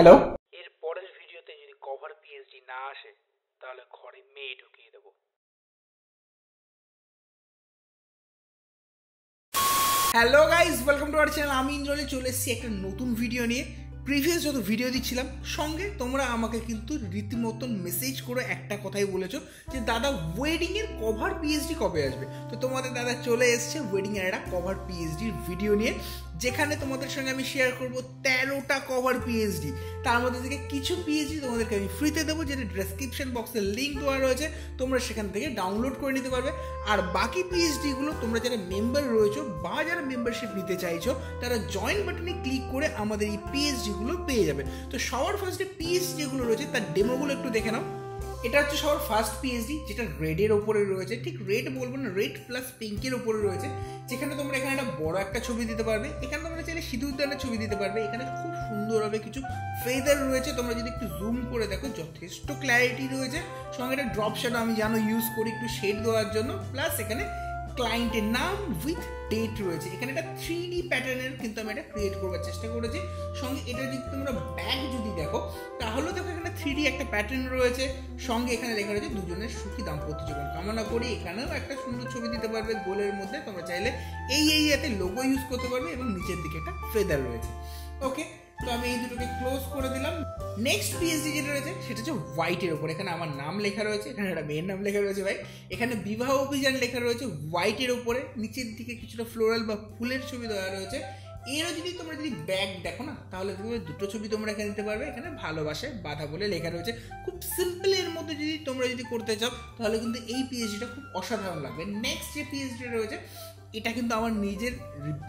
Hello. এর পরের ভিডিওতে যদি কভার পিএসডি না আসে তাহলে ঘরে মেয়ে ঢুকিয়ে দেবো। Hello guys, welcome to our channel. আমি ইন্দ্রলি চলে এসেছি একটা নতুন ভিডিও নিয়ে। প্রিভিয়াস যত ভিডিও দিচ্ছিলাম সঙ্গে তোমরা আমাকে কিন্তু রীতিমতন মেসেজ করে একটা কথাই বলেছো যে দাদা ওয়েডিংয়ের কভার পিএসডি কবে আসবে। তো তোমাদের দাদা চলে এসছে ওয়েডিংয়ের একটা কভার পিএসডির ভিডিও নিয়ে, যেখানে তোমাদের সঙ্গে আমি শেয়ার করব 13টা কভার পিএসডি। তার মধ্যে থেকে কিছু পিএসডি তোমাদেরকে আমি ফ্রিতে দেবো, যেটা ডেসক্রিপশন বক্সে লিঙ্ক দেওয়া রয়েছে, তোমরা সেখান থেকে ডাউনলোড করে নিতে পারবে। আর বাকি পিএসডিগুলো তোমরা যারা মেম্বার রয়েছো বা যারা মেম্বারশিপ নিতে চাইছো তারা জয়েন বাটনে ক্লিক করে আমাদের এই পিএসডিগুলো পেয়ে যাবে। তো সবার ফার্স্টে পিএসডি যেগুলো রয়েছে তার ডেমোগুলো একটু দেখে নাও। এটা হচ্ছে সবার ফার্স্ট পিএসডি, যেটা রেডের ওপরে রয়েছে, ঠিক রেড বলবো না, রেড প্লাস পিঙ্কের ওপরে রয়েছে, যেখানে তোমরা এখানে একটা বড় একটা ছবি দিতে পারবে। এখানে তোমরা চাইলে সিঁদুরদানের ছবি দিতে পারবে। এখানে খুব সুন্দরভাবে কিছু ফেদার রয়েছে, তোমরা যদি একটু জুম করে দেখো যথেষ্ট ক্ল্যারিটি রয়েছে। সঙ্গে একটা ড্রপ শ্যাডো আমি জানো ইউজ করি একটু শেড দেওয়ার জন্য। প্লাস এখানে ক্লায়েন্টের নাম উইথ ডেট রয়েছে। এখানে একটা 3D প্যাটার্নের কিন্তু আমি এটা ক্রিয়েট করবার চেষ্টা করেছি। সঙ্গে এটা যদি তোমরা ব্যাগ যদি দেখো তাহলে দেখো এখানে 3D একটা প্যাটার্ন রয়েছে। সঙ্গে এখানে লেখা রয়েছে দুজনের সুখী দাম্পত্য জীবন কামনা করি। এখানেও একটা সুন্দর ছবি দিতে পারবে গোলের মধ্যে। তোমরা চাইলে এই এতে লোগো ইউজ করতে পারবে এবং নিচের দিকে একটা ফেদার রয়েছে। ওকে, তো আমি এই দুটোকে ক্লোজ করে দিলাম। নেক্সট পিএসডি যেটা রয়েছে সেটা হচ্ছে হোয়াইটের ওপর। এখানে আমার নাম লেখা রয়েছে, এখানে একটা মেয়ের নাম লেখা রয়েছে ভাই। এখানে বিবাহ অভিযান লেখা রয়েছে হোয়াইটের ওপরে। নিচের দিকে কিছুটা ফ্লোরাল বা ফুলের ছবি দেওয়া রয়েছে। এরও যদি তোমরা যদি ব্যাগ দেখো না তাহলে দুটো ছবি তোমরা এখানে দিতে পারবে। এখানে ভালোবাসায় বাধা বলে লেখা রয়েছে। খুব সিম্পল এর মধ্যে যদি তোমরা যদি করতে চাও তাহলে কিন্তু এই পিএসডিটা খুব অসাধারণ লাগবে। নেক্সট যে পিএসডি রয়েছে এটা কিন্তু আমার নিজের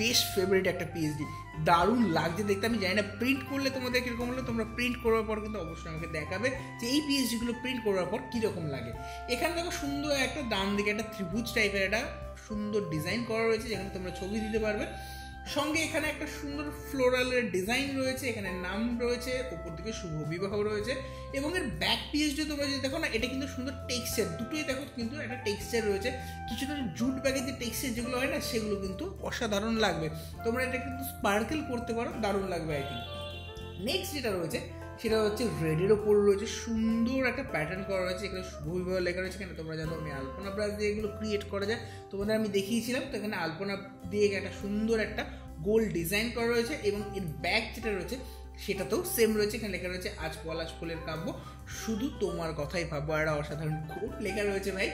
বেস্ট ফেভারিট একটা পিএসডি। দারুণ লাগছে দেখতে। আমি জানি না প্রিন্ট করলে তোমাদের কীরকম হলো, তোমরা প্রিন্ট করার পর কিন্তু অবশ্যই আমাকে দেখাবে যে এই পিএসডিগুলো প্রিন্ট করার পর কীরকম লাগে। এখানে দেখো সুন্দর একটা ডান দিকে একটা ত্রিভুজ টাইপের একটা সুন্দর ডিজাইন করা রয়েছে, যেখানে তোমরা ছবি দিতে পারবে। সঙ্গে এখানে একটা সুন্দর ফ্লোরালের ডিজাইন রয়েছে, এখানে নাম রয়েছে, উপর দিকে শুভ বিবাহ রয়েছে। এবং এর ব্যাক পিএসডি তোমরা যদি দেখো না, এটা কিন্তু সুন্দর টেক্সচার, দুটোই দেখো কিন্তু একটা টেক্সচার রয়েছে। কিছুটা জুট ব্যাগের যে টেক্সচার যেগুলো হয় না সেগুলো কিন্তু অসাধারণ লাগবে। তোমরা এটা কিন্তু স্পার্কেল করতে পারো, দারুণ লাগবে আই থিঙ্ক। নেক্সট যেটা রয়েছে সেটা হচ্ছে রেডের ওপর রয়েছে, সুন্দর একটা প্যাটার্ন করা রয়েছে। এখানে শুভ বিবাহ লেখা রয়েছে। এখানে তোমরা জানো আমি আলপনা ব্রাশ দিয়ে এগুলো ক্রিয়েট করা যায়, তোমাদের আমি দেখিয়েছিলাম। তো এখানে আলপনা দিয়ে একটা সুন্দর একটা গোল ডিজাইন করা রয়েছে। এবং এর ব্যাগ যেটা রয়েছে সেটাতেও সেম রয়েছে। এখানে লেখা রয়েছে আজ পলাশ ফুলের কাব্য, শুধু তোমার কথাই ভাববো। একটা অসাধারণ খুব লেখা রয়েছে ভাই।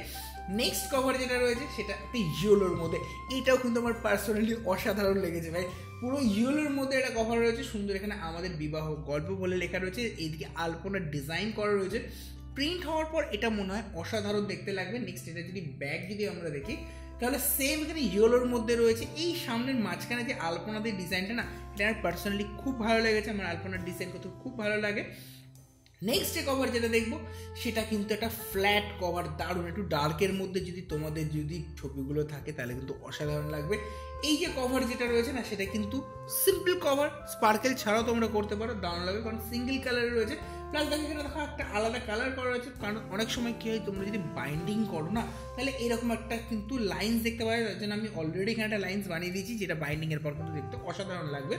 নেক্সট কভার যেটা রয়েছে সেটা একটা ইয়েলোর মধ্যে। এটাও কিন্তু আমার পার্সোনালি অসাধারণ লেগেছে ভাই। পুরো ইয়েলোর মধ্যে একটা কভার রয়েছে সুন্দর। এখানে আমাদের বিবাহ গল্প বলে লেখা রয়েছে। এইদিকে আলপনার ডিজাইন করা রয়েছে। প্রিন্ট হওয়ার পর এটা মনে হয় অসাধারণ দেখতে লাগবে। নেক্সট এটা যদি ব্যাগ যদি আমরা দেখি তাহলে সেম এখানে ইয়েলোর মধ্যে রয়েছে। এই সামনের মাঝখানে যে আলপনাদের ডিজাইনটা না, এটা আমার পার্সোনালি খুব ভালো লেগেছে। আমার আলপনার ডিজাইন করতে খুব ভালো লাগে। নেক্সট যে কভার যেটা দেখবো সেটা কিন্তু একটা ফ্ল্যাট কভার, দারুণ একটু ডার্কের মধ্যে যদি তোমাদের যদি ছবিগুলো থাকে তাহলে কিন্তু অসাধারণ লাগবে। এই যে কভার যেটা রয়েছে না সেটা কিন্তু সিম্পল কভার, স্পার্কেল ছাড়াও তোমরা করতে পারো, দারুণ লাগবে, কারণ সিঙ্গেল কালারে রয়েছে। প্লাস দেখো এখানে দেখো একটা আলাদা কালার করা রয়েছে, কারণ অনেক সময় কী হয় তোমরা যদি বাইন্ডিং করো না তাহলে এরকম একটা কিন্তু লাইন্স দেখতে পাবে। তার জন্য আমি অলরেডি এখানে একটা লাইন্স বানিয়ে দিয়েছি, যেটা বাইন্ডিংয়ের পর কিন্তু দেখতে অসাধারণ লাগবে।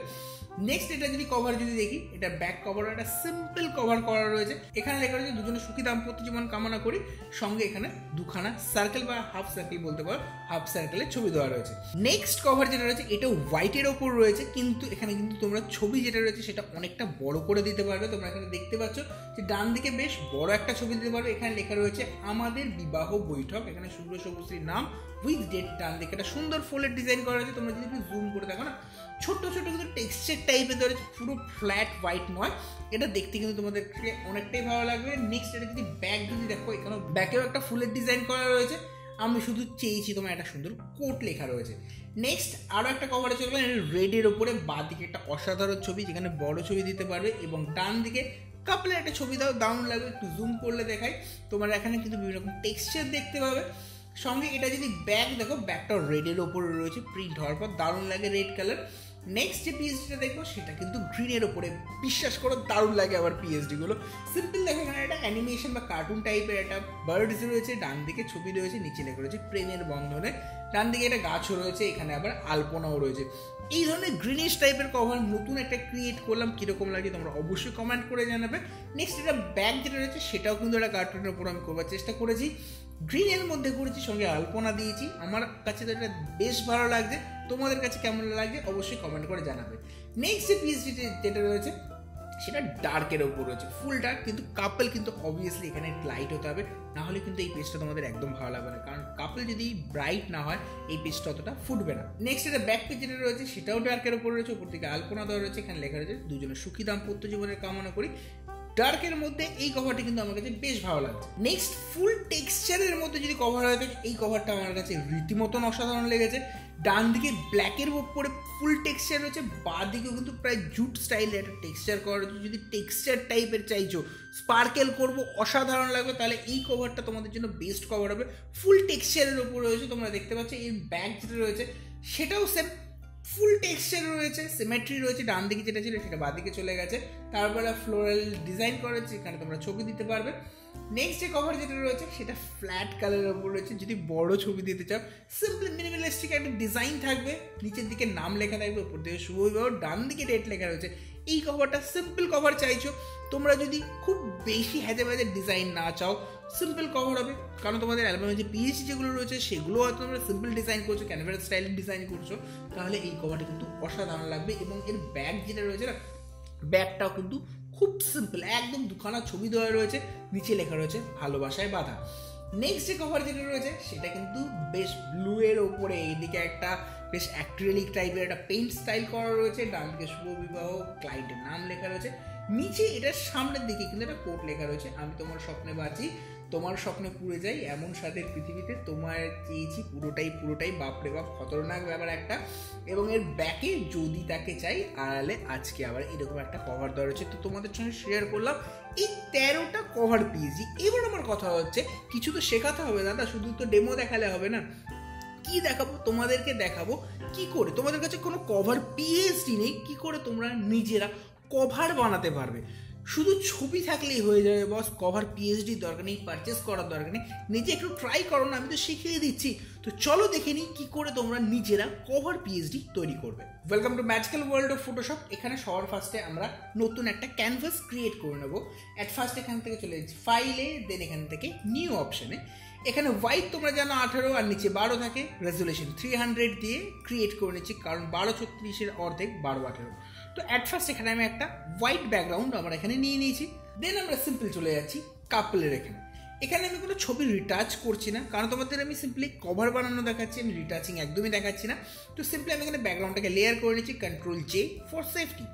নেক্সট এটা যদি কভার যদি দেখি, এটা ব্যাক কভার একটা সিম্পল কভার করা রয়েছে। এখানে লেখা রয়েছে দুজনে সুখী দাম্পত্য জীবন কামনা করি। সঙ্গে এখানে দুখানা সার্কেল বা হাফ সার্কেল বলতে পারো, হাফ সার্কেলের ছবি দেওয়া রয়েছে। নেক্সট কভার যেটা রয়েছে এটা হোয়াইটের ওপর রয়েছে, কিন্তু এখানে কিন্তু তোমরা ছবি যেটা রয়েছে সেটা অনেকটা বড় করে দিতে পারবে। তোমরা এখানে দেখতে পাচ্ছ যে ডান দিকে বেশ বড় একটা ছবি দিতে পারবে। এখানে লেখা রয়েছে আমাদের বিবাহ বৈঠক। এখানে শুভ্র সবুজের নাম উইথ ডেট। ডান দিকে একটা সুন্দর ফুলের ডিজাইন করা রয়েছে। তোমরা যদি একটু জুম করে দেখো না, ছোট্ট ছোট কিন্তু টেক্সচার টাইপের ধরে, পুরো ফ্ল্যাট হোয়াইট নয়। এটা দেখতে কিন্তু তোমাদেরকে অনেকটাই ভালো লাগবে। নেক্সট এটা যদি ব্যাগ যদি দেখো, এখানে ব্যাকেও একটা ফুলের ডিজাইন করা রয়েছে। আমি শুধু চেয়েছি তোমার একটা সুন্দর কোট লেখা রয়েছে। নেক্সট আরও একটা কভার আছে, রেডের ওপরে বাঁ দিকে একটা অসাধারণ ছবি, যেখানে বড় ছবি দিতে পারবে। এবং ডান দিকে কাপলের একটা ছবি দাও, দারুণ লাগবে। একটু জুম করলে দেখাই, তোমরা এখানে কিন্তু বিভিন্ন রকম টেক্সচার দেখতে পাবে। সঙ্গে এটা যদি ব্যাগ দেখো, ব্যাগটা রেডের ওপরে রয়েছে, প্রিন্ট হওয়ার পর দারুণ লাগে রেড কালার। নেক্সট যে পিএসডিটা দেখবো সেটা কিন্তু গ্রিনের ওপরে, বিশ্বাস করো দারুণ লাগে আবার পিএসডিগুলো। সিম্পল দেখো এখানে একটা অ্যানিমেশন বা কার্টুন টাইপের একটা বার্ডস রয়েছে, ডান দিকে ছবি রয়েছে, নিচে লেখা রয়েছে প্রেমের বন্ধনে ডান দিকে একটা গাছও রয়েছে, এখানে আবার আলপনাও রয়েছে। এই ধরনের গ্রিনিশ টাইপের কভার নতুন একটা ক্রিয়েট করলাম, কিরকম লাগে তোমরা অবশ্যই কমেন্ট করে জানাবে। নেক্সট এটা ব্যাগ যেটা রয়েছে সেটাও কিন্তু একটা কার্টুনের উপর আমি করবার চেষ্টা করেছি, গ্রিনের মধ্যে করেছি, সঙ্গে আলপনা দিয়েছি। আমার কাছে তো এটা বেশ ভালো লাগছে, তোমাদের কাছে কেমন লাগছে অবশ্যই কমেন্ট করে জানাবে। নেক্সট যে পিএসডি যেটা রয়েছে সেটা ডার্কের ওপর রয়েছে, ফুল ডার্ক, কিন্তু কাপল কিন্তু অবভিয়াসলি এখানে লাইট হতে হবে, না হলে কিন্তু এই পেজটা তোমাদের একদম ভালো লাগবে না, কারণ কাপল যদি ব্রাইট না হয় এই পেজটা অতটা ফুটবে না। নেক্সট এটা ব্যাক পেজ যেটা রয়েছে সেটাও ডার্কের ওপর রয়েছে, উপর থেকে আলপনা দেওয়া রয়েছে, এখানে লেখা রয়েছে দুজনের সুখী দাম্পত্য জীবনের কামনা করি। ডার্কের মধ্যে এই কভারটি কিন্তু আমার কাছে বেশ ভালো লাগছে। নেক্সট ফুল টেক্সচারের মধ্যে যদি কভার হয়ে থাকে এই কভারটা আমার কাছে রীতিমতন অসাধারণ লেগেছে। ডান দিকে ব্ল্যাকের উপরে ফুল টেক্সচার রয়েছে, বাঁ দিকেও কিন্তু প্রায় জুট স্টাইলের একটা টেক্সচার করা রয়েছে। যদি টেক্সচার টাইপের চাইছো, স্পার্কেল করবো, অসাধারণ লাগবে, তাহলে এই কভারটা তোমাদের জন্য বেস্ট কভার হবে। ফুল টেক্সচারের উপর রয়েছে, তোমরা দেখতে পাচ্ছ। এর ব্যাগ যেটা রয়েছে সেটাও সেম ফুল টেক্সচার রয়েছে, সিমেট্রি রয়েছে, ডান দিকে যেটা ছিল সেটা বাঁ দিকে চলে গেছে, তারপরে ফ্লোরাল ডিজাইন করেছে, এখানে তোমরা ছবি দিতে পারবে। নেক্সট যে কভার যেটা রয়েছে সেটা ফ্ল্যাট কালারের উপর রয়েছে, যদি বড় ছবি দিতে চাও সিম্পল মিনিমালিস্টিক একটা ডিজাইন থাকবে, নিচের দিকে নাম লেখা থাকবে, উপর দিকে শুভ বিবাহ, ডান দিকে ডেট লেখা রয়েছে। এই কভারটা সিম্পল কভার চাইছো তোমরা, যদি খুব বেশি হেজে বেজে ডিজাইন না চাও সিম্পল কভার হবে, কারণ তোমাদের অ্যালবামে যে পিএইচডি যেগুলো রয়েছে সেগুলো হয়তো তোমরা সিম্পল ডিজাইন করছো, ক্যানভাস স্টাইলের ডিজাইন করছো, তাহলে এই কভারটা কিন্তু অসাধারণ লাগবে। এবং এর ব্যাগ যেটা রয়েছে না, ব্যাগটাও কিন্তু খুব সিম্পল, একদম দুখানা ছবি দেওয়া রয়েছে, নিচে লেখা রয়েছে ভালোবাসায় বাধা। নেক্সট যে কভার যেটা রয়েছে সেটা কিন্তু বেশ ব্লু এর ওপরে এইদিকে একটা বেশ অ্যাক্রিলিক টাইপের একটা পেইন্ট স্টাইল করা রয়েছে, ডান দিকে শুভ বিবাহ, ক্লায়েন্টের নাম লেখা রয়েছে, নিচে এটার সামনের দিকে কিন্তু একটা কোট লেখা রয়েছে, আমি তোমার স্বপ্নে বাঁচি, তোমার স্বপ্নে পুড়ে যাই, এমন স্বাদের পৃথিবীতে তোমার চেয়েছি পুরোটাই, বাপরে বাপ খতরনাক ব্যাপার একটা। এবং এর ব্যাকে যদি তাকে চাই আড়ালে আজকে আবার এরকম একটা কভার দেওয়া রয়েছে। তো তোমাদের সঙ্গে শেয়ার করলাম এই 13টা কভার পিএসডি। এবার আমার কথা হচ্ছে কিছু তো শেখাতে হবে দাদা, শুধু তো ডেমো দেখালে হবে না, কি দেখাবো তোমাদেরকে, দেখাবো কি করে, তোমাদের কাছে কোনো কভার পিএসডি নেই, কি করে তোমরা নিজেরা কভার বানাতে পারবে। শুধু ছবি থাকলেই হয়ে যাবে বস, কভার পিএইচডির দরকার নেই, পারচেস করার দরকার নেই, নিজে একটু ট্রাই করো না, আমি তো শিখিয়ে দিচ্ছি। তো চলো দেখে নিই কী করে তোমরা নিজেরা কভার পিএইচডি তৈরি করবে। Welcome to magical world of Photoshop. এখানে সবার ফার্স্টে আমরা নতুন একটা ক্যানভাস ক্রিয়েট করে নেবো। অ্যাট ফার্স্ট এখান থেকে চলে যাচ্ছি ফাইলে, দেন এখান থেকে নিউ অপশানে। এখানে হোয়াইট তোমরা জানো 18 আর নিচে 12 থাকে, রেজুলেশন 300 দিয়ে ক্রিয়েট করে নিচ্ছি, কারণ 1236-এর অর্ধেক 12-18। তো অ্যাট ফার্স্ট এখানে আমি একটা হোয়াইট ব্যাকগ্রাউন্ড আমরা এখানে নিয়ে নিয়েছি। দেন আমরা সিম্পল চলে যাচ্ছি কাপলের এখানে আমি কোনো ছবি রিটাচ করছি না, কারণ তোমাদের আমি সিম্পলি কভার বানানো দেখাচ্ছি, আমি রিটাচিং একদমই দেখাচ্ছি না। তো সিম্পলি আমি এখানে ব্যাকগ্রাউন্ডটাকে লেয়ার করে নিচ্ছি, Ctrl+J ফর সেফটি,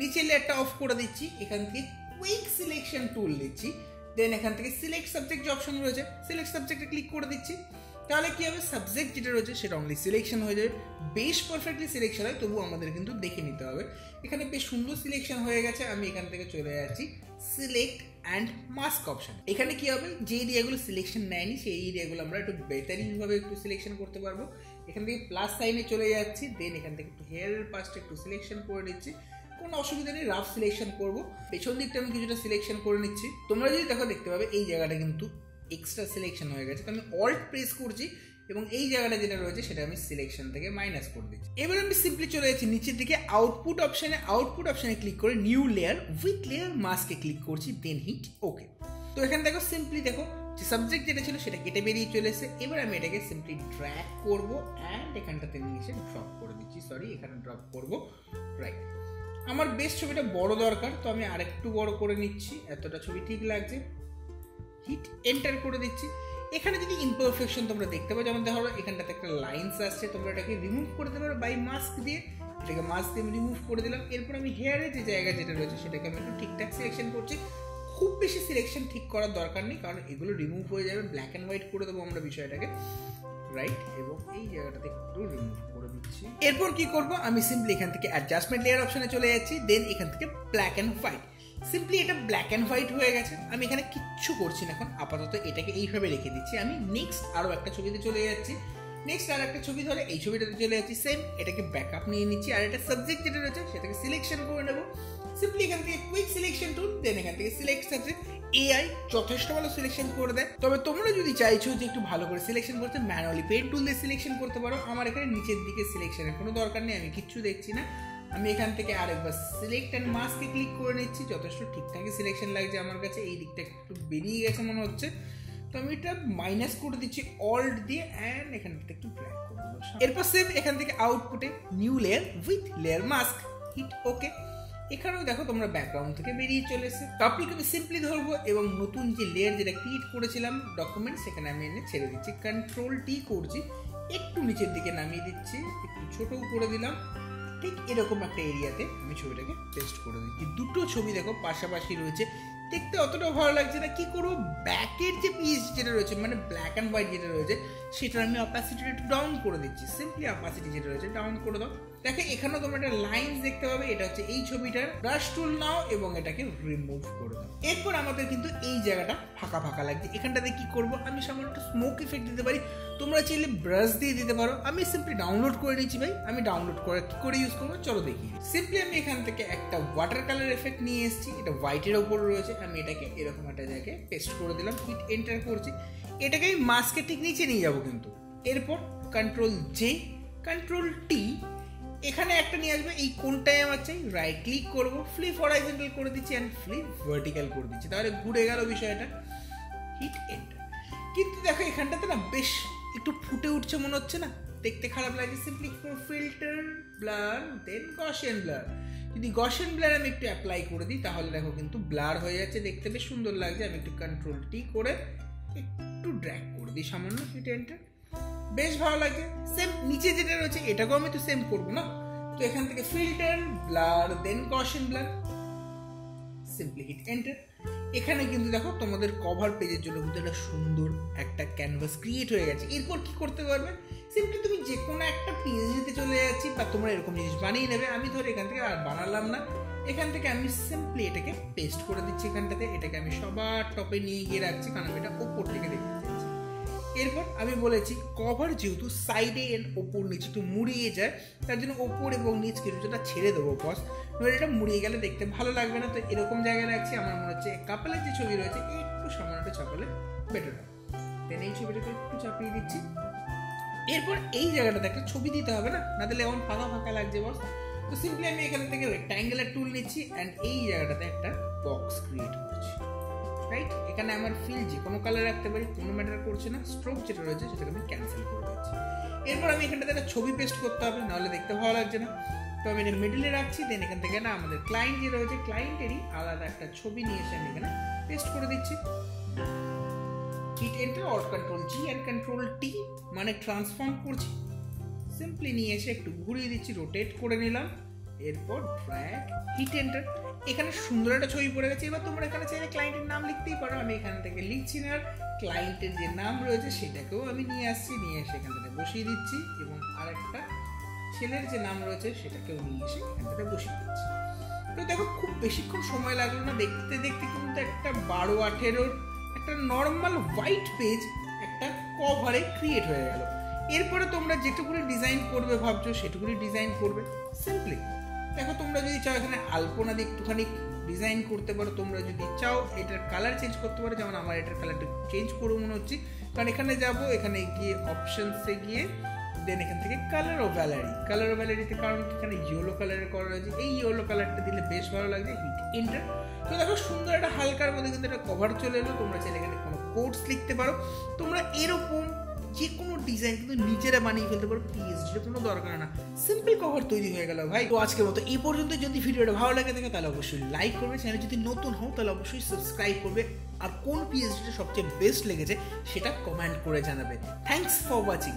নিচে লেয়ারটা অফ করে দিচ্ছি, এখান থেকে কুইক সিলেকশন টুল দিচ্ছি, দেন এখান থেকে সিলেক্ট সাবজেক্ট যে অপশন রয়েছে সিলেক্ট সাবজেক্টে ক্লিক করে দিচ্ছি। তাহলে কি হবে, সাবজেক্ট যেটা রয়েছে সেটা অনলি সিলেকশন হয়ে যাবে, বেশ পারফেক্টলি সিলেকশন হয়, তবু আমাদের কিন্তু দেখে নিতে হবে। এখানে বেশ সুন্দর সিলেকশন হয়ে গেছে, আমি এখান থেকে চলে যাচ্ছি সিলেক্ট অ্যান্ড মাস্ক অপশন। এখানে কি হবে, যে এরিয়াগুলো সিলেকশন নেয়নি সেই এরিয়াগুলো আমরা একটু বেটারিংভাবে একটু সিলেকশন করতে পারবো। এখান থেকে প্লাস সাইনে চলে যাচ্ছি, দেন এখান থেকে একটু হেয়ারের পাশটা একটু সিলেকশন করে নিচ্ছি, কোনো অসুবিধা নেই, রাফ সিলেকশন করবো। পেছন দিকটা আমি কিছুটা সিলেকশন করে নিচ্ছি, তোমরা যদি দেখো দেখতে পাবে এই জায়গাটা কিন্তু এক্সট্রা সিলেকশন হয়ে গেছে, তো আমি অল্ট প্রেস করছি এবং এই জায়গাটা যেটা রয়েছে সেটা আমি সিলেকশন থেকে মাইনাস করে দিচ্ছি। এবার আমি সিম্পলি চলে যাচ্ছি নিচের দিকে আউটপুট অপশানে ক্লিক করে নিউ লেয়ার উইথ লেয়ার মাস্কে ক্লিক করছি, দেন হিট ওকে। তো এখানে দেখো সিম্পলি দেখো যে সাবজেক্ট যেটা ছিল সেটা কেটে বেরিয়ে চলে এসেছে। এবার আমি এটাকে সিম্পলি ড্র্যাগ করবো অ্যান্ড এখানটাতে নিয়ে এসে ড্রপ করে দিচ্ছি, এখানে ড্রপ করবো, রাইট। আমার বেশ ছবিটা বড় দরকার, তো আমি আরেকটু বড় করে নিচ্ছি, এতটা ছবি ঠিক লাগছে, হিট এন্টার করে দিচ্ছি। এখানে যদি ইমপারফেকশন তোমরা দেখতে পাও, যেমন দেখো এখানটাতে একটা লাইন্স আসছে, তোমরা এটাকে রিমুভ করে দিতে পারো বাই মাস্ক দিয়ে, এটাকে মাস্ক দিয়ে আমি রিমুভ করে দিলাম। এরপর আমি হেয়ারের যে জায়গা যেটা রয়েছে সেটাকে আমি একটু ঠিকঠাক সিলেকশন করছি, খুব বেশি সিলেকশন ঠিক করার দরকার নেই, কারণ এগুলো রিমুভ হয়ে যাবে, ব্ল্যাক অ্যান্ড হোয়াইট করে দেবো আমরা বিষয়টাকে, রাইট। এবং এই জায়গাটাতে একটু রিমুভ করে দিচ্ছি। এরপর কি করবো, আমি সিম্পলি এখান থেকে অ্যাডজাস্টমেন্ট লেয়ার অপশনে চলে যাচ্ছি, দেন এখান থেকে ব্ল্যাক অ্যান্ড হোয়াইট, সিম্পলি এটা ব্ল্যাক অ্যান্ড হোয়াইট হয়ে গেছে। আমি এখানে কিচ্ছু করছি না এখন, আপাতত এটাকে এইভাবে রেখে দিচ্ছি। আমি নেক্সট আরও একটা ছবিতে চলে যাচ্ছি, নেক্সট আর একটা ছবি ধরে এই ছবিটাতে চলে যাচ্ছি, সেম এটাকে ব্যাকআপ নিয়ে নিচ্ছি, আর একটা সাবজেক্ট যেটা রয়েছে সেটাকে সিলেকশন করে নেবো। সিম্পলি এখান থেকে কুইক সিলেকশন টুল, দেন এখান থেকে সিলেক্ট সাবজেক্ট। এআই যথেষ্ট ভালো সিলেকশন করে দেয়, তবে তোমরা যদি চাইছো যে একটু ভালো করে সিলেকশন করতে ম্যানুয়ালি পেন টুল দিয়ে সিলেকশন করতে পারো। আমার এখানে নিচের দিকে সিলেকশনের কোনো দরকার নেই, আমি কিচ্ছু দেখছি না। আমি এখান থেকে আরেকবার সিলেক্ট অ্যান্ড মাস্কে ক্লিক করে নিচ্ছি, যথেষ্ট ঠিকঠাকই সিলেকশন লাগছে আমার কাছে। এই দিকটা একটু বেরিয়ে গেছে মনে হচ্ছে, তো আমি এটা মাইনাস করে দিচ্ছি অল্ট দিয়ে, অ্যান্ড এখান থেকে একটু ড্র্যাগ করে দেবো। এরপর সেম এখান থেকে আউটপুটে new layer with layer mask, hit okay. এখানেও দেখো তোমরা ব্যাকগ্রাউন্ড থেকে বেরিয়ে চলে এসে টপিক আমি সিম্পলি ধরবো এবং নতুন যে লেয়ার যেটা ক্রিয়েট করেছিলাম ডকুমেন্ট, সেখানে আমি এনে ছেড়ে দিচ্ছি। কন্ট্রোল টি করছি, একটু নিচের দিকে নামিয়ে দিচ্ছি, একটু ছোটও করে দিলাম। ঠিক এরকম একটা এরিয়াতে আমি ছবিটাকে পেস্ট করে দিচ্ছি। দুটো ছবি দেখো পাশাপাশি রয়েছে, দেখতে অতটাও ভালো লাগছে না। কি করবো, ব্যাকের যে পিস যেটা রয়েছে মানে ব্ল্যাক অ্যান্ড হোয়াইট যেটা রয়েছে সেটা আমি অপাসিটিটা একটু ডাউন করে দিচ্ছি। সিম্পলি অপাসিটি যেটা রয়েছে ডাউন করে দাও। দেখো এখানেও তোমরা একটা লাইন দেখতে পাবে, এটা হচ্ছে এই ছবিটার। ব্রাশ টুল নাও এবং এটাকে রিমুভ করে দাও। এরপর আমাদের কিন্তু এই জায়গাটা ফাঁকা ফাঁকা লাগছে, এখানটাতে কি করব, আমি সামান্য একটা স্মোক ইফেক্ট দিতে পারি, তোমরা চাইলে ব্রাশ দিয়ে দিতে পারো। আমি সিম্পলি ডাউনলোড করে নিচ্ছি ভাই, আমি ডাউনলোড করে কি করে ইউজ করবো চলো দেখি। সিম্পলি আমি এখান থেকে একটা ওয়াটার কালার এফেক্ট নিয়ে এসেছি, এটা হোয়াইটের ওপর রয়েছে। আমি এটাকে এরকম একটা জায়গায় পেস্ট করে দিলাম, হিট এন্টার করছি। এটাকে আমি মাস্কের ঠিক নিচে নিয়ে যাবো কিন্তু। এরপর কন্ট্রোল জে, কন্ট্রোল টি, এখানে একটা নিয়ে আসবে, এই কোনটায় আমার চাই, রাইট ক্লিক করবো, ফ্লিপ হরাইজন্টাল করে দিচ্ছি অ্যান্ড ফ্লিপ ভার্টিক্যাল করে দিচ্ছি, তাহলে ঘুরে গেল বিষয়টা। Hit enter. কিন্তু দেখো এখানটাতে না বেশ একটু ফুটে উঠছে মনে হচ্ছে না, দেখতে খারাপ লাগছে। Simply filter, blur, then Gaussian blur. যদি গসিয়ান ব্লার আমি একটু অ্যাপ্লাই করে দিই তাহলে দেখো কিন্তু ব্লার হয়ে যাচ্ছে, দেখতে বেশ সুন্দর লাগছে। আমি একটু কন্ট্রোল টি করে একটু ড্র্যাগ করে দিই সামান্য, হিট এন্টার, বেশ ভালো লাগে। সেম নিচে যেটা রয়েছে এটাকেও আমি তো সেম করবো না, তো এখান থেকে filter, blur, then Gaussian blur, simply hit enter. এখানে কিন্তু দেখো তোমাদের কভার পেজের জন্য কিন্তু একটা সুন্দর একটা ক্যানভাস ক্রিয়েট হয়ে গেছে। এরপর কি করতে পারবে, সিম্পলি তুমি যে কোনো একটা পেজে চলে যাচ্ছি বা তোমরা এরকম জিনিস বানিয়ে নেবে। আমি ধর এখান থেকে আর বানালাম না, এখান থেকে আমি সিম্পলি এটাকে পেস্ট করে দিচ্ছি এখানটাতে। এটাকে আমি সবার টপে নিয়ে গিয়ে রাখছি কারণ আমি এটা ওপর থেকে দেখতে চাইছি। এরপর আমি বলেছি কভার যেহেতু সাইডে এর ওপর নিচে একটু মুড়িয়ে যায়, তার জন্য ওপর এবং নিচ কিছুটা ছেড়ে দেবো বস, নইলে এটা মুড়িয়ে গেলে দেখতে ভালো লাগবে না। তো এরকম জায়গায় রাখছি। আমার মনে হচ্ছে কাপলের যে ছবি রয়েছে একটু সামান্য চাপালে বেটার হয়, দেন এই ছবিটাকে একটু চাপিয়ে দিচ্ছি। এরপর এই জায়গাটাতে একটা ছবি দিতে হবে না, না দিলে এমন ফাঁকা ফাঁকা লাগছে বস। তো সিম্পলি আমি এখান থেকে রেক্ট্যাঙ্গুলার টুল নিচ্ছি অ্যান্ড এই জায়গাটাতে একটা বক্স ক্রিয়েট করছি। রাইট, এখানে আমার ফিল যে কোনো কালার রাখতে পারি, কোনো ম্যাটার করছে না। স্ট্রোক যেটা রয়েছে সেটাকে আমি ক্যান্সেল করে দিচ্ছি। এরপর আমি এখানটাতে একটা ছবি পেস্ট করতে হবে, নাহলে দেখতে ভালো লাগছে না। তো আমি এটা মিডলে রাখছি, দেন এখান থেকে না আমাদের ক্লায়েন্ট যে রয়েছে ক্লায়েন্টেরই আলাদা একটা ছবি নিয়ে এসে আমি এখানে পেস্ট করে দিচ্ছি। Hit enter, alt control G and control T মানে ট্রান্সফর্ম করছি। সিম্পলি নিয়ে এসে একটু ঘুরিয়ে দিচ্ছি, রোটেট করে নিলাম। এরপর ড্র্যাগ, হিট এন্টার। এখানে সুন্দর একটা ছবি পড়ে গেছে। এবার তোমরা এখানে চাইলে ক্লায়েন্টের নাম লিখতেই পারো, আমি এখান থেকে লিখছি না। ক্লায়েন্টের যে নাম রয়েছে সেটাকেও আমি নিয়ে আসছি, নিয়ে এসে এখান থেকে বসিয়ে দিচ্ছি এবং আরেকটা ছেলের যে নাম রয়েছে সেটাকেও নিয়ে এসে এখান থেকে বসিয়ে দিচ্ছি। তো দেখো খুব বেশিক্ষণ সময় লাগলো না, দেখতে দেখতে কিন্তু একটা 12-18 একটা নর্মাল হোয়াইট পেজ একটা কভারে ক্রিয়েট হয়ে গেল। এরপরে তোমরা যেটুকুনি ডিজাইন করবে ভাবছো সেটুকুনি ডিজাইন করবে। সিম্পলি দেখো তোমরা যদি চাও এখানে আলপনা দিয়ে একটুখানি ডিজাইন করতে পারো, তোমরা যদি চাও এটার কালার চেঞ্জ করতে পারো। যেমন আমার এটার কালারটা চেঞ্জ করবো মনে হচ্ছে, কারণ এখানে যাবো, এখানে গিয়ে অপশনসে গিয়ে দেন এখান থেকে কালার ও ভ্যালারি, কালার ও ভ্যালারিতে কারণ এখানে ইয়েলো কালারের করা রয়েছে, এই ইয়েলো কালারটা দিলে বেশ ভালো লাগছে। Hit enter. তো দেখো সুন্দর একটা হালকার মধ্যে কিন্তু একটা কভার চলে এলো। তোমরা চাইলে এখানে কোনো কোডস লিখতে পারো। তোমরা এরকম যে কোনো ডিজাইন কিন্তু নিজেরা বানিয়ে ফেলতে পারো, পিএসডির কোনো দরকার না। সিম্পল কভার তৈরি হয়ে গেল ভাই। তো আজকের মতো এই পর্যন্ত। যদি ভিডিওটা ভালো লাগে থাকে তাহলে অবশ্যই লাইক করবে, চ্যানেল যদি নতুন হও তাহলে অবশ্যই সাবস্ক্রাইব করবে, আর কোন পিএসডিটা সবচেয়ে বেস্ট লেগেছে সেটা কমেন্ট করে জানাবে। Thanks for watching.